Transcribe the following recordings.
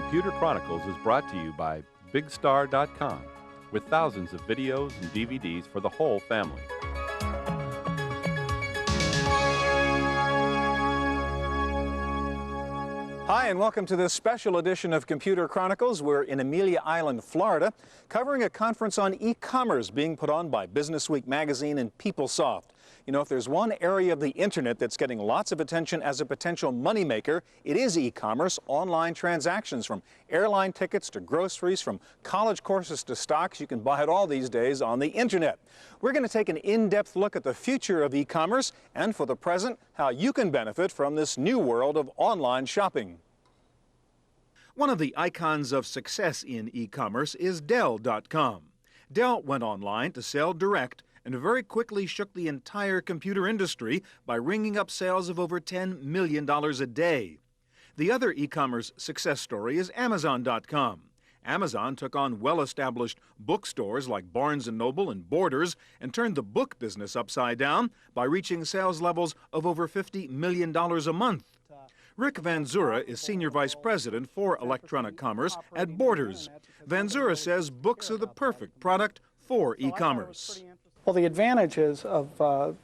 Computer Chronicles is brought to you by BigStar.com, with thousands of videos and DVDs for the whole family. Hi, and welcome to this special edition of Computer Chronicles. We're in Amelia Island, Florida, covering a conference on e-commerce being put on by Businessweek magazine and PeopleSoft. You know, if there's one area of the internet that's getting lots of attention as a potential moneymaker, it is e-commerce, online transactions, from airline tickets to groceries, from college courses to stocks. You can buy it all these days on the internet. We're going to take an in-depth look at the future of e-commerce and, for the present, how you can benefit from this new world of online shopping. One of the icons of success in e-commerce is Dell.com. Dell went online to sell direct and very quickly shook the entire computer industry by ringing up sales of over $10 million a day. The other e-commerce success story is Amazon.com. Amazon took on well-established bookstores like Barnes & Noble and Borders and turned the book business upside down by reaching sales levels of over $50 million a month. Rick Van Zura is Senior Vice President for Electronic Commerce at Borders. Van Zura says books are the perfect product for e-commerce. Well, the advantages of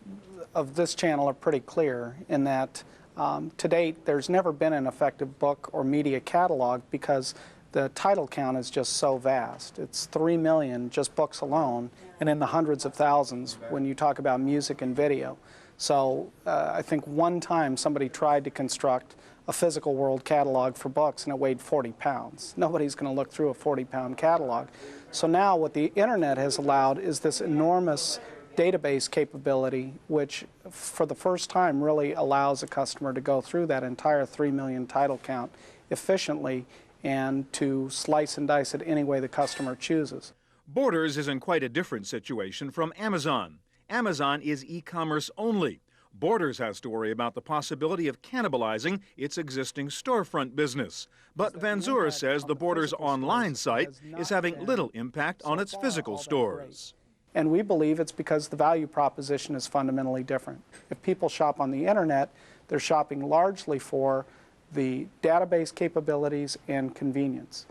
this channel are pretty clear in that to date there's never been an effective book or media catalog because the title count is just so vast. It's 3 million just books alone, and in the hundreds of thousands when you talk about music and video. So I think one time somebody tried to construct a physical world catalog for books and it weighed 40 pounds. Nobody's going to look through a 40-pound catalog. So now what the internet has allowed is this enormous database capability, which for the first time really allows a customer to go through that entire 3 million title count efficiently and to slice and dice it any way the customer chooses. Borders is in quite a different situation from Amazon. Amazon is e-commerce only. Borders has to worry about the possibility of cannibalizing its existing storefront business. But Van Zura says the Borders online site is having little impact on its physical stores. And we believe it's because the value proposition is fundamentally different. If people shop on the internet, they're shopping largely for the database capabilities and convenience.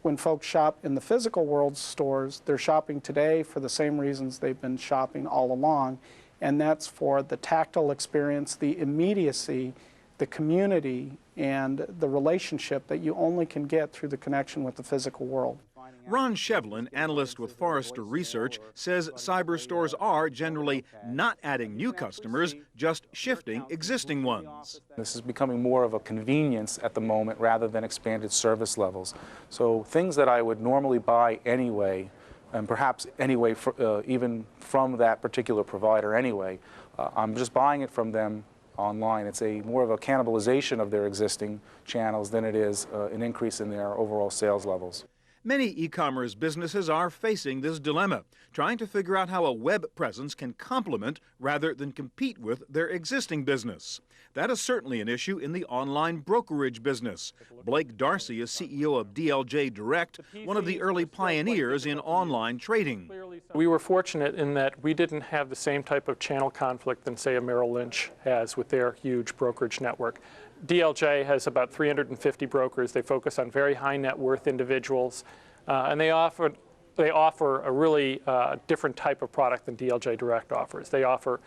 When folks shop in the physical world stores, they're shopping today for the same reasons they've been shopping all along, and that's for the tactile experience, the immediacy, the community, and the relationship that you only can get through the connection with the physical world. Ron Shevlin, analyst with Forrester Research, says cyber stores are generally not adding new customers, just shifting existing ones. This is becoming more of a convenience at the moment rather than expanded service levels. So things that I would normally buy anyway, and perhaps anyway even from that particular provider anyway, I'm just buying it from them online. It's more of a cannibalization of their existing channels than it is an increase in their overall sales levels. Many e-commerce businesses are facing this dilemma, trying to figure out how a web presence can complement rather than compete with their existing business. That is certainly an issue in the online brokerage business. Blake Darcy is CEO of DLJ Direct, one of the early pioneers in online trading. We were fortunate in that we didn't have the same type of channel conflict than, say, a Merrill Lynch has with their huge brokerage network. DLJ has about 350 brokers. They focus on very high net worth individuals, and they offer a really different type of product than DLJ Direct offers. They offer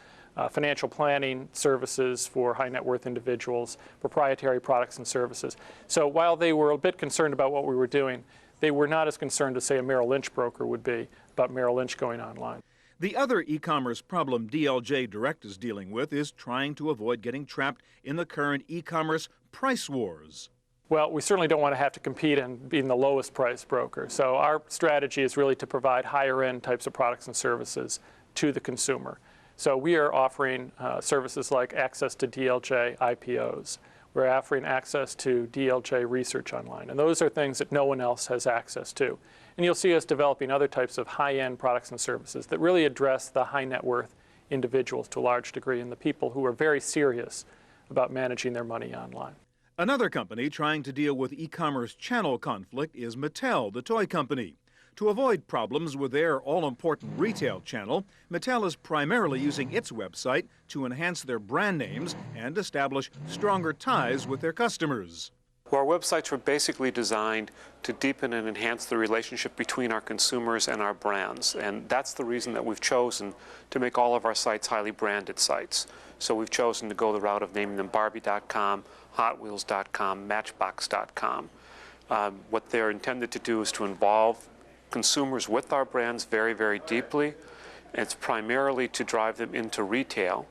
financial planning services for high net worth individuals, proprietary products and services. So while they were a bit concerned about what we were doing, they were not as concerned as, say, a Merrill Lynch broker would be about Merrill Lynch going online. The other e-commerce problem DLJ Direct is dealing with is trying to avoid getting trapped in the current e-commerce price wars. Well, we certainly don't want to have to compete and be the lowest price broker. So our strategy is really to provide higher end types of products and services to the consumer. So we are offering services like access to DLJ IPOs. We're offering access to DLJ research online. And those are things that no one else has access to. And you'll see us developing other types of high-end products and services that really address the high net worth individuals to a large degree and the people who are very serious about managing their money online. Another company trying to deal with e-commerce channel conflict is Mattel, the toy company. To avoid problems with their all-important retail channel, Mattel is primarily using its website to enhance their brand names and establish stronger ties with their customers. Well, our websites were basically designed to deepen and enhance the relationship between our consumers and our brands. And that's the reason that we've chosen to make all of our sites highly branded sites. So we've chosen to go the route of naming them Barbie.com, HotWheels.com, Matchbox.com. What they're intended to do is to involve consumers with our brands very, very deeply. It's primarily to drive them into retail.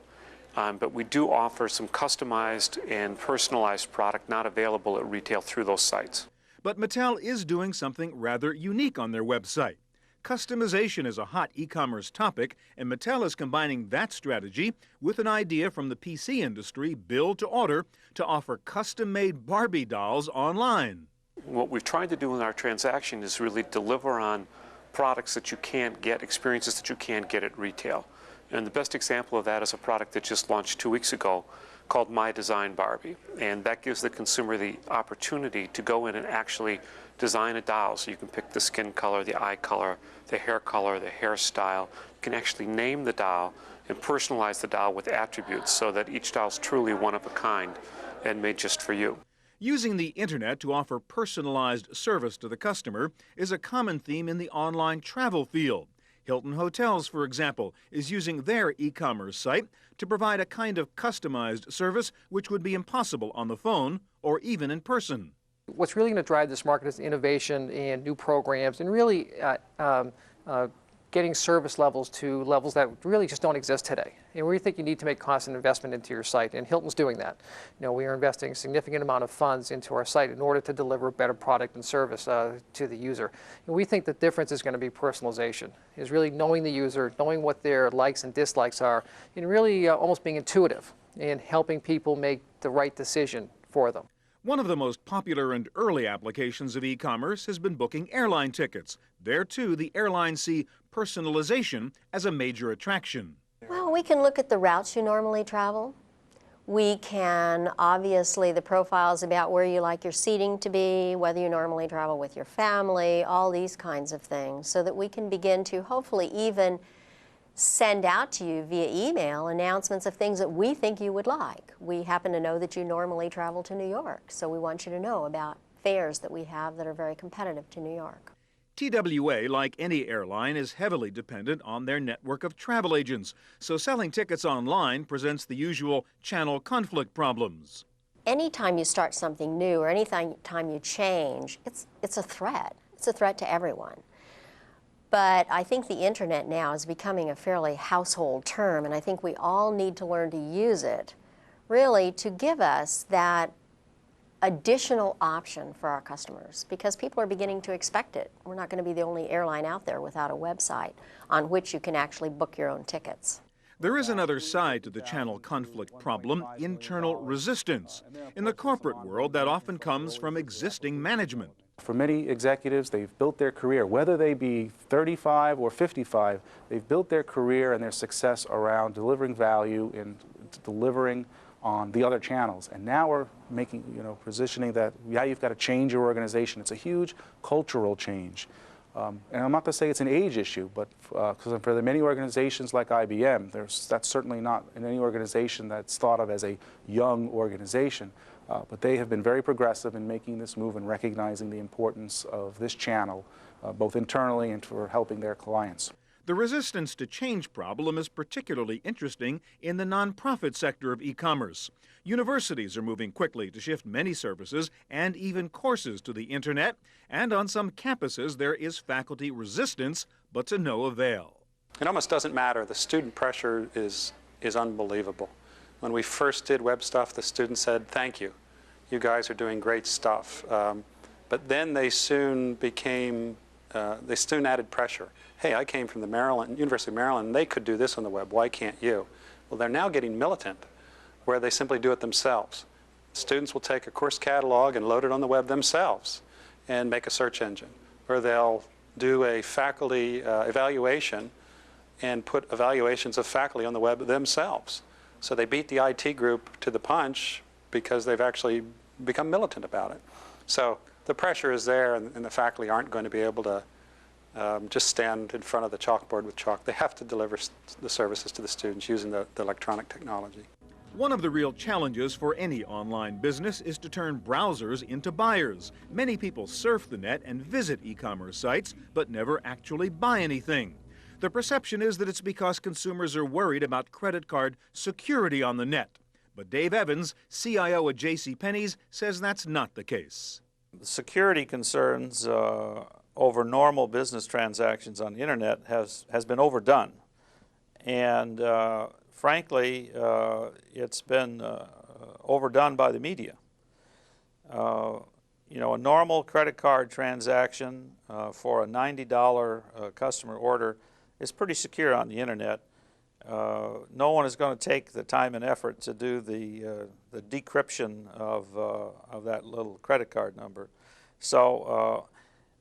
But we do offer some customized and personalized product not available at retail through those sites. But Mattel is doing something rather unique on their website. Customization is a hot e-commerce topic, and Mattel is combining that strategy with an idea from the PC industry, build to order, to offer custom-made Barbie dolls online. What we've tried to do in our transaction is really deliver on products that you can't get, experiences that you can't get at retail. And the best example of that is a product that just launched 2 weeks ago called My Design Barbie. And that gives the consumer the opportunity to go in and actually design a doll. So you can pick the skin color, the eye color, the hairstyle. You can actually name the doll and personalize the doll with attributes so that each doll is truly one of a kind and made just for you. Using the internet to offer personalized service to the customer is a common theme in the online travel field. Hilton Hotels, for example, is using their e-commerce site to provide a kind of customized service which would be impossible on the phone or even in person. What's really going to drive this market is innovation and new programs and really getting service levels to levels that really just don't exist today. And we think you need to make constant investment into your site, and Hilton's doing that. You know, we are investing a significant amount of funds into our site in order to deliver better product and service to the user. And we think the difference is going to be personalization, is really knowing the user, knowing what their likes and dislikes are, and really almost being intuitive and helping people make the right decision for them. One of the most popular and early applications of e-commerce has been booking airline tickets. There, too, the airlines see personalization as a major attraction. Well, we can look at the routes you normally travel. We can, obviously, the profiles about where you like your seating to be, whether you normally travel with your family, all these kinds of things, so that we can begin to hopefully even send out to you via email announcements of things that we think you would like. We happen to know that you normally travel to New York, so we want you to know about fares that we have that are very competitive to New York. TWA, like any airline, is heavily dependent on their network of travel agents, so selling tickets online presents the usual channel conflict problems. Anytime you start something new or anytime you change, it's a threat. It's a threat to everyone. But I think the internet now is becoming a fairly household term, and I think we all need to learn to use it, really, to give us that additional option for our customers, because people are beginning to expect it. We're not going to be the only airline out there without a website on which you can actually book your own tickets. There is another side to the channel conflict problem, internal resistance. In the corporate world, that often comes from existing management. For many executives, they've built their career, whether they be 35 or 55, they've built their career and their success around delivering value and delivering on the other channels. And now we're making, positioning that, yeah, you've got to change your organization. It's a huge cultural change. And I'm not to say it's an age issue, but because for the many organizations like IBM, that's certainly not in any organization that's thought of as a young organization. But they have been very progressive in making this move and recognizing the importance of this channel, both internally and for helping their clients. The resistance to change problem is particularly interesting in the nonprofit sector of e-commerce. Universities are moving quickly to shift many services and even courses to the internet, and on some campuses there is faculty resistance, but to no avail. It almost doesn't matter. The student pressure is unbelievable. When we first did web stuff, the students said, "Thank you. You guys are doing great stuff." But then they soon added pressure. Hey, I came from the University of Maryland, and they could do this on the web. Why can't you? Well, they're now getting militant, where they simply do it themselves. Students will take a course catalog and load it on the web themselves and make a search engine. Or they'll do a faculty evaluation and put evaluations of faculty on the web themselves. So they beat the IT group to the punch because they've actually become militant about it. So the pressure is there, and the faculty aren't going to be able to just stand in front of the chalkboard with chalk. They have to deliver the services to the students using the electronic technology. One of the real challenges for any online business is to turn browsers into buyers. Many people surf the net and visit e-commerce sites, but never actually buy anything. The perception is that it's because consumers are worried about credit card security on the net. But Dave Evans, CIO at JCPenney's, says that's not the case. Security concerns over normal business transactions on the internet has been overdone. And frankly, it's been overdone by the media. You know, a normal credit card transaction for a $90 customer order is pretty secure on the internet. No one is going to take the time and effort to do the decryption of that little credit card number. So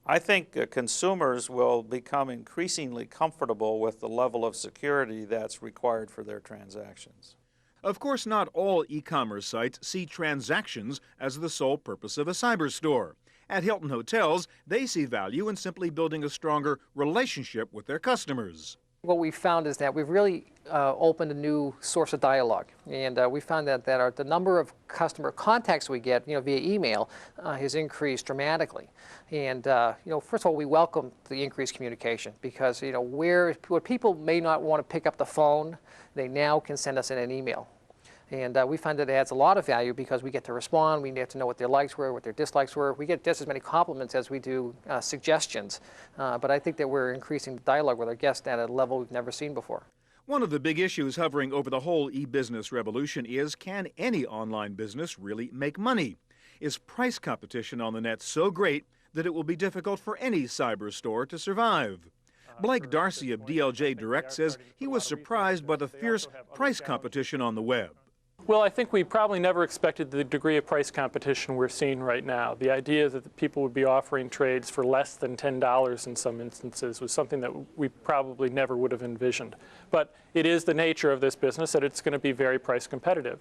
I think consumers will become increasingly comfortable with the level of security that's required for their transactions. Of course, not all e-commerce sites see transactions as the sole purpose of a cyber store. At Hilton Hotels, they see value in simply building a stronger relationship with their customers. What we've found is that we've really opened a new source of dialogue, and we found that the number of customer contacts we get, via email, has increased dramatically. And first of all, we welcome the increased communication because where people may not want to pick up the phone, they now can send us in an email. And we find that it adds a lot of value because we get to respond, we get to know what their likes were, what their dislikes were. We get just as many compliments as we do suggestions. But I think that we're increasing the dialogue with our guests at a level we've never seen before. One of the big issues hovering over the whole e-business revolution is, can any online business really make money? Is price competition on the net so great that it will be difficult for any cyber store to survive? Blake Darcy of DLJ Direct says he was surprised by the fierce price competition on the web. Well, I think we probably never expected the degree of price competition we're seeing right now. The idea that people would be offering trades for less than $10 in some instances was something that we probably never would have envisioned. But it is the nature of this business that it's going to be very price competitive.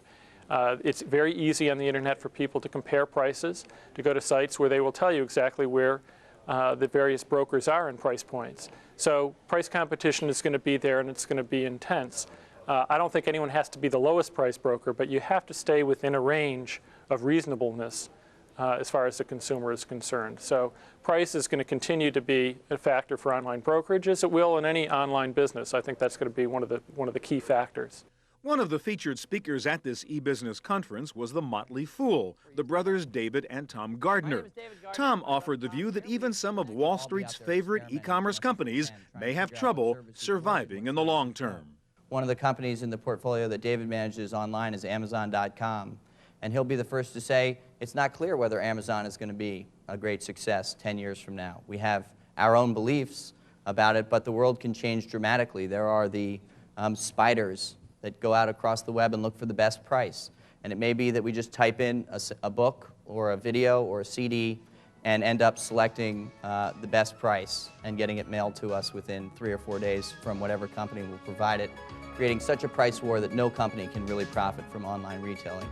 It's very easy on the internet for people to compare prices, to go to sites where they will tell you exactly where the various brokers are in price points. So price competition is going to be there and it's going to be intense. I don't think anyone has to be the lowest price broker, but you have to stay within a range of reasonableness as far as the consumer is concerned. So price is going to continue to be a factor for online brokerage, as it will in any online business. I think that's going to be one of the key factors. One of the featured speakers at this e-business conference was the Motley Fool, the brothers David and Tom Gardner. Tom offered the view that even some of Wall Street's favorite e-commerce companies may have trouble surviving in the long term. One of the companies in the portfolio that David manages online is Amazon.com, and he'll be the first to say it's not clear whether Amazon is going to be a great success 10 years from now. We have our own beliefs about it, but the world can change dramatically. There are the spiders that go out across the web and look for the best price, and it may be that we just type in a book or a video or a CD and end up selecting the best price and getting it mailed to us within 3 or 4 days from whatever company will provide it, creating such a price war that no company can really profit from online retailing.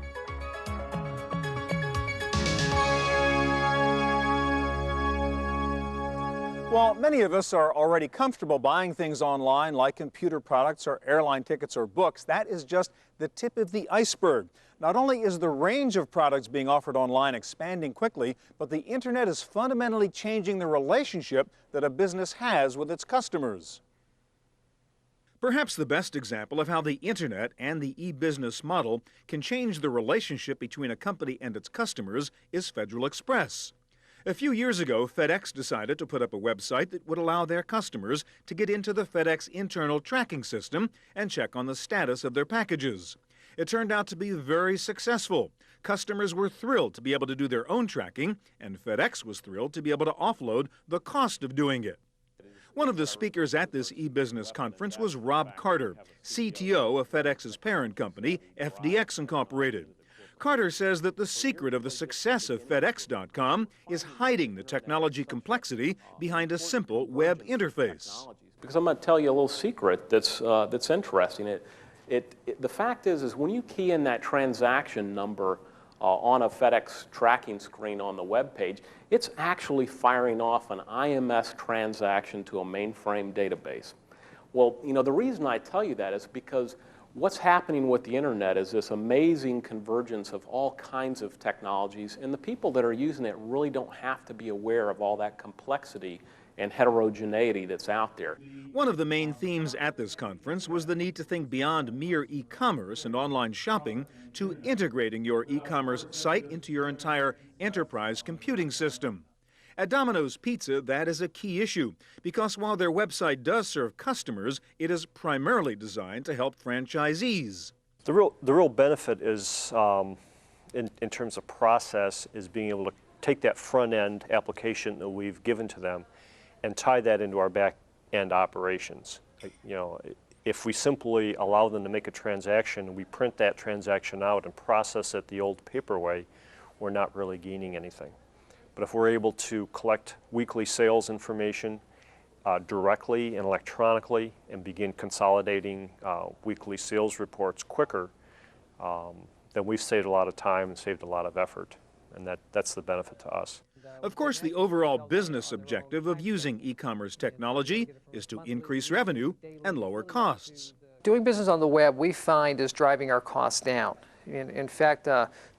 While many of us are already comfortable buying things online like computer products or airline tickets or books, that is just the tip of the iceberg. Not only is the range of products being offered online expanding quickly, but the internet is fundamentally changing the relationship that a business has with its customers. Perhaps the best example of how the internet and the e-business model can change the relationship between a company and its customers is Federal Express. A few years ago, FedEx decided to put up a website that would allow their customers to get into the FedEx internal tracking system and check on the status of their packages. It turned out to be very successful. Customers were thrilled to be able to do their own tracking, and FedEx was thrilled to be able to offload the cost of doing it. One of the speakers at this e-business conference was Rob Carter, CTO of FedEx's parent company, FDX Incorporated. Carter says that the secret of the success of FedEx.com is hiding the technology complexity behind a simple web interface. Because I'm going to tell you a little secret that's interesting. The fact is when you key in that transaction number on a FedEx tracking screen on the web page, it's actually firing off an IMS transaction to a mainframe database. Well, you know, the reason I tell you that is because what's happening with the internet is this amazing convergence of all kinds of technologies, and the people that are using it really don't have to be aware of all that complexity and heterogeneity that's out there. One of the main themes at this conference was the need to think beyond mere e-commerce and online shopping to integrating your e-commerce site into your entire enterprise computing system. At Domino's Pizza, that is a key issue, because while their website does serve customers, it is primarily designed to help franchisees. The real benefit is, in terms of process, is being able to take that front-end application that we've given to them and tie that into our back-end operations. You know, if we simply allow them to make a transaction, we print that transaction out and process it the old paper way, we're not really gaining anything. But if we're able to collect weekly sales information directly and electronically and begin consolidating weekly sales reports quicker, then we've saved a lot of time and saved a lot of effort, and that's the benefit to us. Of course, the overall business objective of using e-commerce technology is to increase revenue and lower costs. Doing business on the web, we find, is driving our costs down. In fact,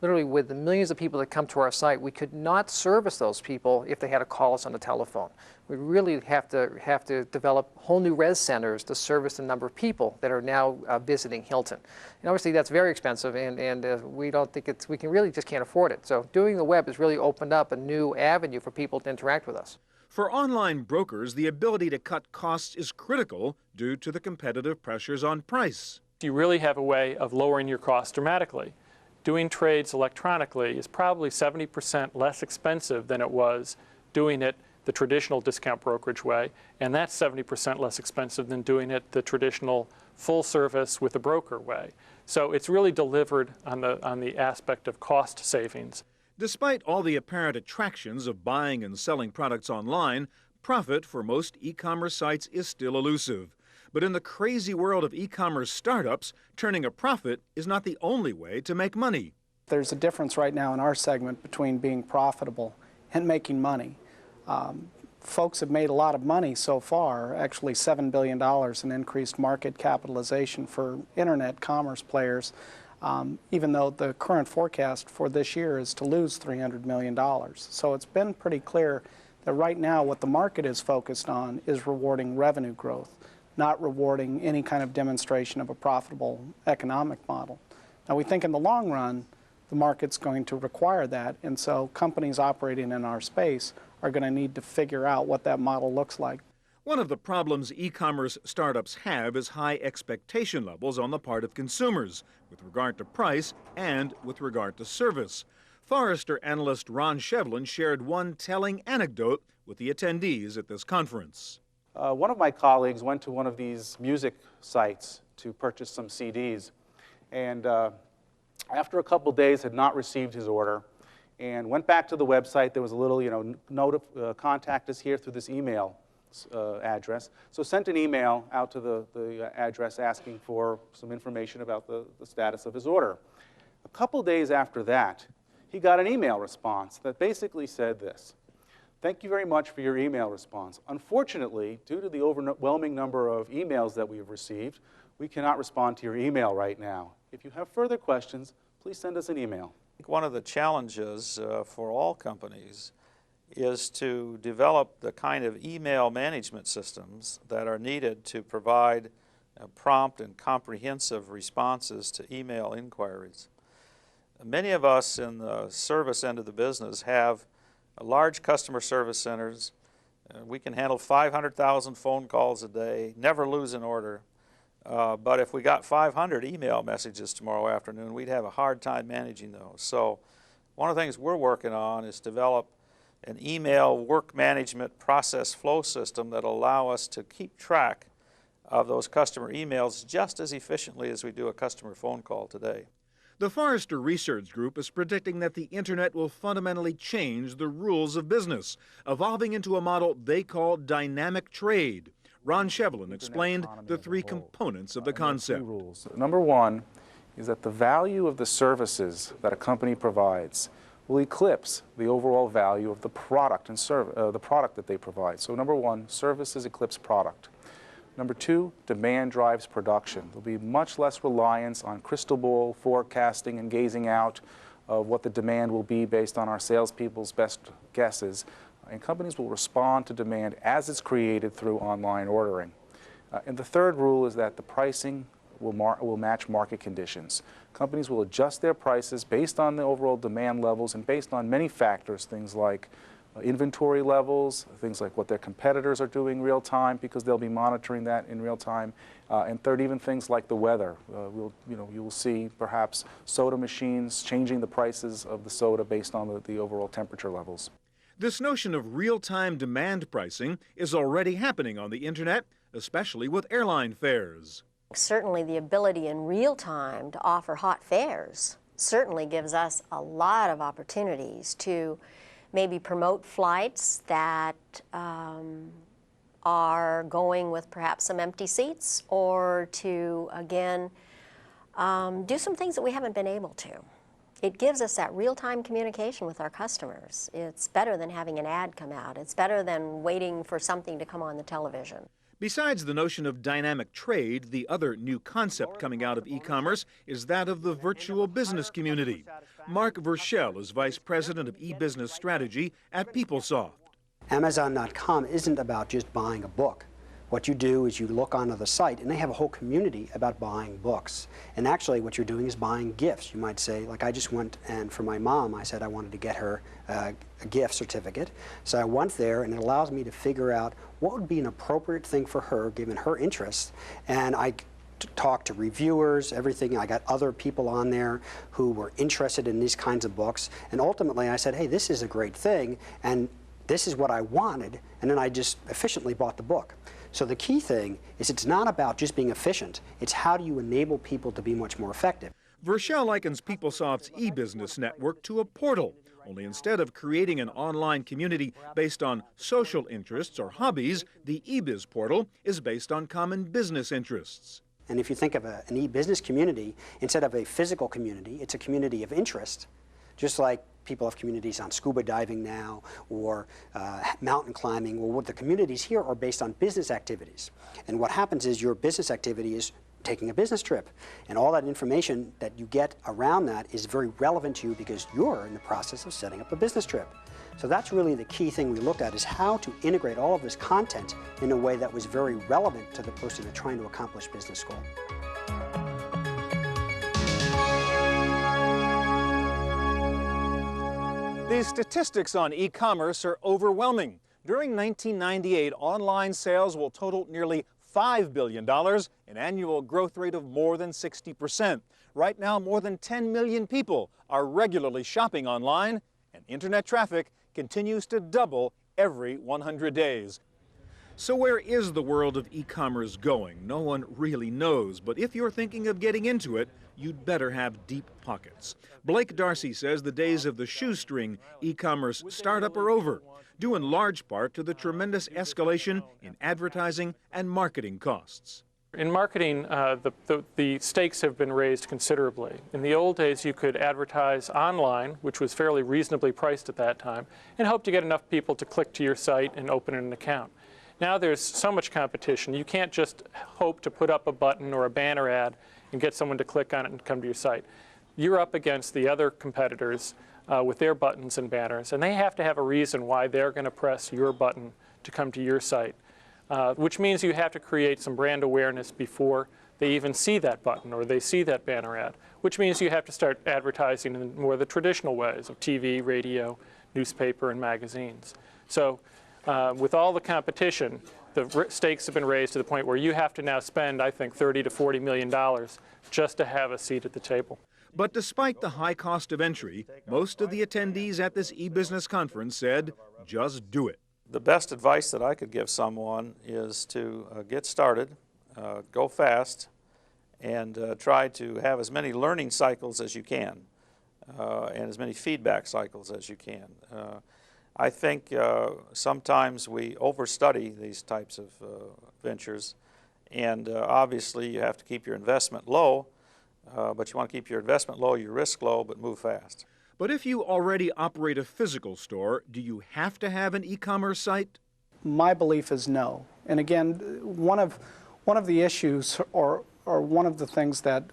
literally with the millions of people that come to our site, we could not service those people if they had to call us on the telephone. We really have to develop whole new res centers to service the number of people that are now visiting Hilton. And obviously that's very expensive, and we don't think we really just can't afford it. So doing the web has really opened up a new avenue for people to interact with us. For online brokers, the ability to cut costs is critical due to the competitive pressures on price. You really have a way of lowering your costs dramatically. Doing trades electronically is probably 70% less expensive than it was doing it the traditional discount brokerage way, and that's 70% less expensive than doing it the traditional full service with a broker way. So it's really delivered on the aspect of cost savings. Despite all the apparent attractions of buying and selling products online, profit for most e-commerce sites is still elusive. But in the crazy world of e-commerce startups, turning a profit is not the only way to make money. There's a difference right now in our segment between being profitable and making money. Folks have made a lot of money so far, actually $7 billion in increased market capitalization for internet commerce players, even though the current forecast for this year is to lose $300 million. So it's been pretty clear that right now what the market is focused on is rewarding revenue growth, not rewarding any kind of demonstration of a profitable economic model. Now we think in the long run the market's going to require that, and so companies operating in our space are going to need to figure out what that model looks like. One of the problems e-commerce startups have is high expectation levels on the part of consumers with regard to price and with regard to service. Forrester analyst Ron Shevlin shared one telling anecdote with the attendees at this conference. One of my colleagues went to one of these music sites to purchase some CDs, and after a couple days had not received his order and went back to the website. There was a little, note of contact us here through this email address. So sent an email out to the address asking for some information about the status of his order. A couple days after that, he got an email response that basically said this: "Thank you very much for your email response. Unfortunately, due to the overwhelming number of emails that we've received, we cannot respond to your email right now. If you have further questions, please send us an email." One of the challenges for all companies is to develop the kind of email management systems that are needed to provide prompt and comprehensive responses to email inquiries. Many of us in the service end of the business have large customer service centers. We can handle 500,000 phone calls a day, never lose an order. But if we got 500 email messages tomorrow afternoon, we'd have a hard time managing those. So one of the things we're working on is develop an email work management process flow system that will allow us to keep track of those customer emails just as efficiently as we do a customer phone call today. The Forrester Research Group is predicting that the internet will fundamentally change the rules of business, evolving into a model they call dynamic trade. Ron Shevlin explained the three components of the concept. Number one is that the value of the services that a company provides will eclipse the overall value of the product and the product that they provide. So number one, services eclipse product. Number two, demand drives production. There'll be much less reliance on crystal ball forecasting and gazing out of what the demand will be based on our salespeople's best guesses. And companies will respond to demand as it's created through online ordering. And the third rule is that the pricing will match market conditions. Companies will adjust their prices based on the overall demand levels and based on many factors, things like inventory levels, things like what their competitors are doing real time, because they'll be monitoring that in real time, and third, even things like the weather. You will see perhaps soda machines changing the prices of the soda based on the overall temperature levels. This notion of real-time demand pricing is already happening on the internet, especially with airline fares. Certainly the ability in real time to offer hot fares certainly gives us a lot of opportunities to maybe promote flights that are going with perhaps some empty seats, or to, again, do some things that we haven't been able to. It gives us that real-time communication with our customers. It's better than having an ad come out. It's better than waiting for something to come on the television. Besides the notion of dynamic trade, the other new concept coming out of e-commerce is that of the virtual business community. Mark Verschell is Vice President of e-business strategy at PeopleSoft. Amazon.com isn't about just buying a book. What you do is you look onto the site, and they have a whole community about buying books. And actually what you're doing is buying gifts. You might say, like I just went, and for my mom, I said I wanted to get her a gift certificate. So I went there, and it allows me to figure out what would be an appropriate thing for her, given her interests. And I talked to reviewers, everything. I got other people on there who were interested in these kinds of books. And ultimately I said, hey, this is a great thing, and this is what I wanted. And then I just efficiently bought the book. So the key thing is it's not about just being efficient. It's how do you enable people to be much more effective. Verschell likens PeopleSoft's e-business network to a portal, only instead of creating an online community based on social interests or hobbies, the e-biz portal is based on common business interests. And if you think of an e-business community, instead of a physical community, it's a community of interest. Just like people have communities on scuba diving now, or mountain climbing. Well, what the communities here are based on business activities. And what happens is your business activity is taking a business trip. And all that information that you get around that is very relevant to you because you're in the process of setting up a business trip. So that's really the key thing we looked at, is how to integrate all of this content in a way that was very relevant to the person that's trying to accomplish business goal. The statistics on e-commerce are overwhelming. During 1998, online sales will total nearly $5 billion, an annual growth rate of more than 60%. Right now, more than 10 million people are regularly shopping online, and internet traffic continues to double every 100 days. So where is the world of e-commerce going? No one really knows, but if you're thinking of getting into it, you'd better have deep pockets. Blake Darcy says the days of the shoestring e-commerce startup are over, due in large part to the tremendous escalation in advertising and marketing costs. In marketing, the stakes have been raised considerably. In the old days, you could advertise online, which was fairly reasonably priced at that time, and hope to get enough people to click to your site and open an account. Now there's so much competition, you can't just hope to put up a button or a banner ad and get someone to click on it and come to your site. You're up against the other competitors with their buttons and banners, and they have to have a reason why they're going to press your button to come to your site, which means you have to create some brand awareness before they even see that button or they see that banner ad, which means you have to start advertising in more of the traditional ways of TV, radio, newspaper, and magazines. So with all the competition, the stakes have been raised to the point where you have to now spend, I think, $30 to $40 million just to have a seat at the table. But despite the high cost of entry, most of the attendees at this e-business conference said, just do it. The best advice that I could give someone is to get started, go fast, and try to have as many learning cycles as you can, and as many feedback cycles as you can. I think sometimes we overstudy these types of ventures, and obviously you have to keep your investment low, but you want to keep your investment low, your risk low, but move fast. But if you already operate a physical store, do you have to have an e-commerce site? My belief is no. And again, one of One of the issues, or one of the things that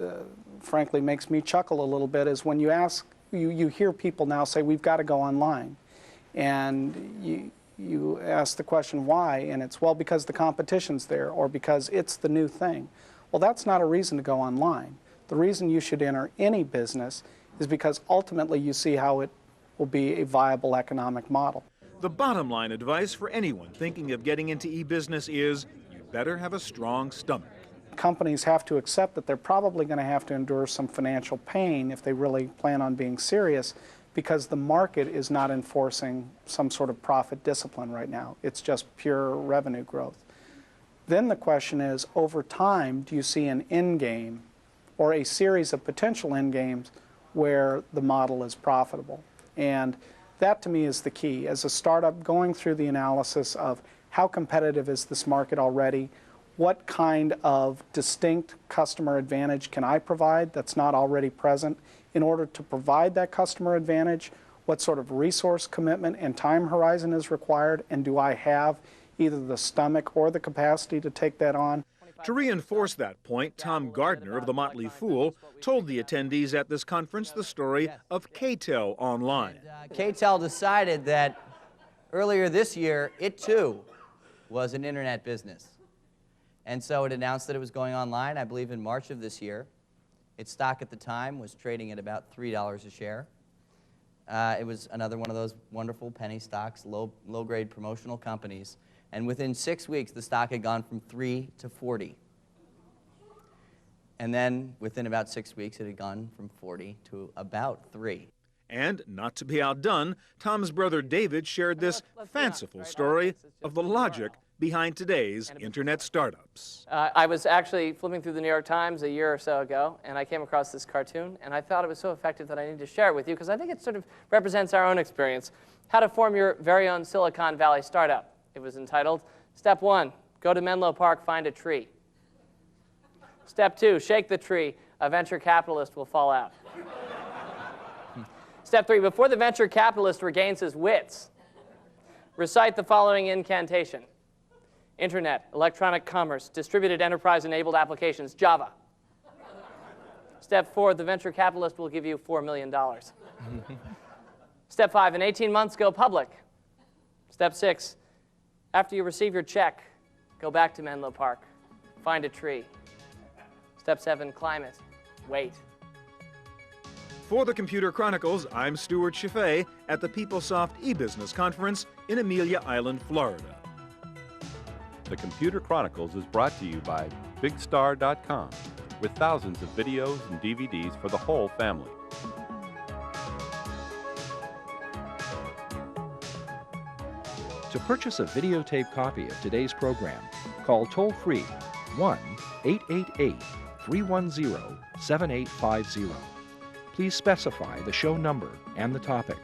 frankly makes me chuckle a little bit, is when you hear people now say, we've got to go online. And you ask the question, why? And it's, well, because the competition's there, or because it's the new thing. Well, that's not a reason to go online. The reason you should enter any business is because ultimately you see how it will be a viable economic model. The bottom line advice for anyone thinking of getting into e-business is, you better have a strong stomach. Companies have to accept that they're probably going to have to endure some financial pain if they really plan on being serious, because the market is not enforcing some sort of profit discipline right now. It's just pure revenue growth. Then the question is, over time, do you see an end game or a series of potential end games where the model is profitable? And that to me is the key. As a startup, going through the analysis of how competitive is this market already, what kind of distinct customer advantage can I provide that's not already present? In order to provide that customer advantage, what sort of resource commitment and time horizon is required, and do I have either the stomach or the capacity to take that on? To reinforce that point, Tom Gardner of The Motley Fool told the attendees at this conference the story of KTEL Online. KTEL decided that earlier this year, it too was an internet business. And so it announced that it was going online, I believe in March of this year. Its stock at the time was trading at about $3 a share. It was another one of those wonderful penny stocks, low-grade promotional companies. And within 6 weeks, the stock had gone from 3 to 40. And then within about 6 weeks, it had gone from 40 to about 3. And, not to be outdone, Tom's brother David shared this fanciful story of the logic behind today's internet startups. I was actually flipping through the New York Times a year or so ago, and I came across this cartoon, and I thought it was so effective that I needed to share it with you, because I think it sort of represents our own experience. How to form your very own Silicon Valley startup. It was entitled, Step 1, go to Menlo Park, find a tree. Step 2, shake the tree, a venture capitalist will fall out. Step 3, before the venture capitalist regains his wits, recite the following incantation. Internet, electronic commerce, distributed enterprise-enabled applications, Java. Step 4, the venture capitalist will give you $4 million. Step 5, in 18 months, go public. Step 6, after you receive your check, go back to Menlo Park, find a tree. Step 7, climb it, wait. For the Computer Chronicles, I'm Stuart Chaffee at the PeopleSoft eBusiness Conference in Amelia Island, Florida. The Computer Chronicles is brought to you by BigStar.com, with thousands of videos and DVDs for the whole family. To purchase a videotape copy of today's program, call toll-free 1-888-310-7850. Please specify the show number and the topic.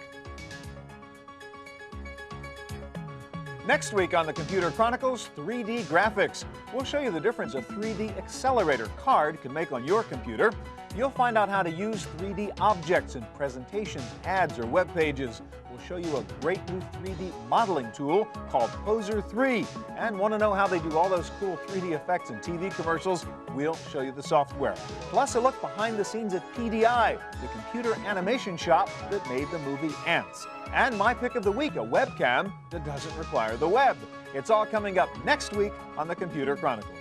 Next week on the Computer Chronicles, 3D graphics. We'll show you the difference a 3D accelerator card can make on your computer. You'll find out how to use 3D objects in presentations, ads, or web pages. We'll show you a great new 3D modeling tool called Poser 3. And want to know how they do all those cool 3D effects in TV commercials? We'll show you the software. Plus a look behind the scenes at PDI, the computer animation shop that made the movie Ants. And my pick of the week, a webcam that doesn't require the web. It's all coming up next week on the Computer Chronicles.